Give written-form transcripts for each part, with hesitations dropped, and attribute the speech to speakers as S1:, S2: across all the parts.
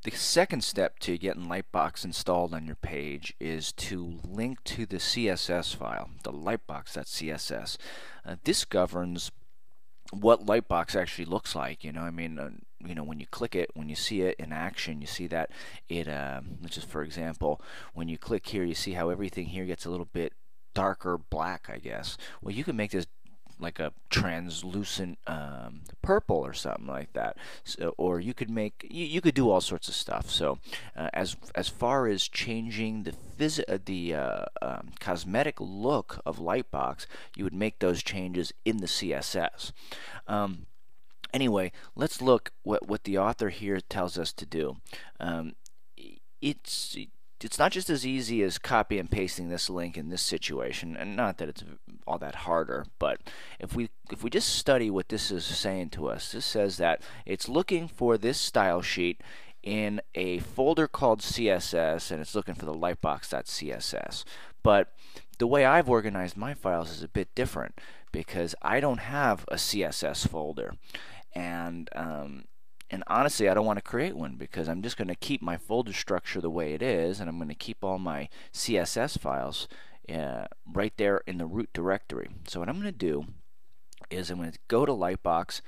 S1: The second step to getting Lightbox installed on your page is to link to the CSS file, the lightbox.css. This governs what Lightbox actually looks like. When you click it, when you see it in action, you see that it, let's just for example, when you click here, you see how everything here gets a little bit darker black, I guess. Well, you can make this like a translucent purple or something like that. So, or you could make you could do all sorts of stuff. So as far as changing the cosmetic look of Lightbox, you would make those changes in the CSS. Anyway, let's look what the author here tells us to do. It's not just as easy as copy and pasting this link in this situation, and not that it's all that harder, but if we just study what this is saying to us, this says that it's looking for this style sheet in a folder called CSS, and it's looking for the lightbox.css. But the way I've organized my files is a bit different, because I don't have a CSS folder, and honestly, I don't want to create one, because I'm just going to keep my folder structure the way it is, and I'm going to keep all my CSS files right there in the root directory. So what I'm going to do is I'm going to go to Lightbox,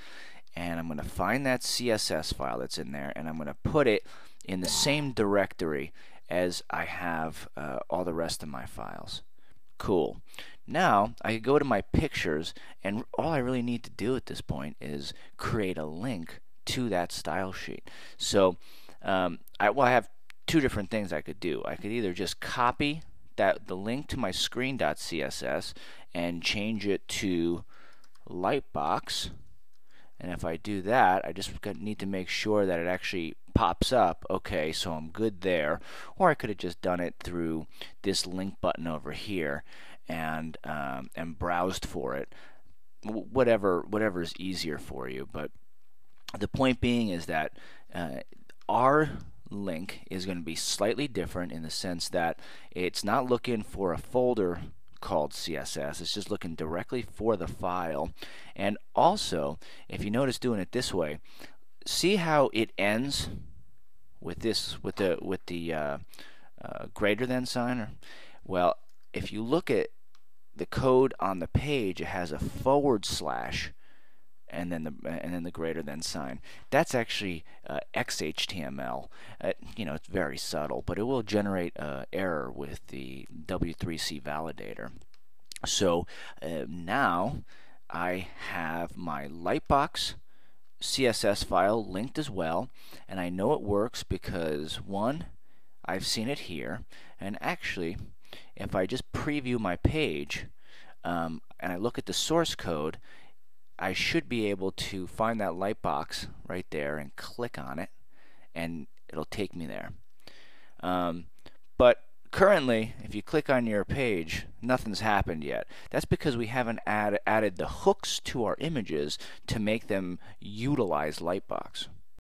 S1: and I'm going to find that CSS file that's in there, and I'm going to put it in the same directory as I have all the rest of my files. Cool. Now I can go to my pictures, and all I really need to do at this point is create a link to that style sheet. So I have two different things I could do. I could either just copy the link to my screen.css and change it to Lightbox, and if I do that, I just need to make sure that it actually pops up. Okay, so I'm good there. Or I could have just done it through this link button over here and browsed for it. Whatever is easier for you. But the point being is that our link is going to be slightly different in the sense that it's not looking for a folder called CSS, it's just looking directly for the file. And also, if you notice doing it this way, see how it ends with the greater than sign? Well, if you look at the code on the page, it has a / and then the greater than sign. That's actually XHTML. It's very subtle, but it will generate error with the W3C validator. So now I have my Lightbox CSS file linked as well, and I know it works because, one, I've seen it here, and actually if I just preview my page and I look at the source code, I should be able to find that Lightbox right there and click on it, and it'll take me there. But currently, if you click on your page, nothing's happened yet. That's because we haven't added the hooks to our images to make them utilize Lightbox.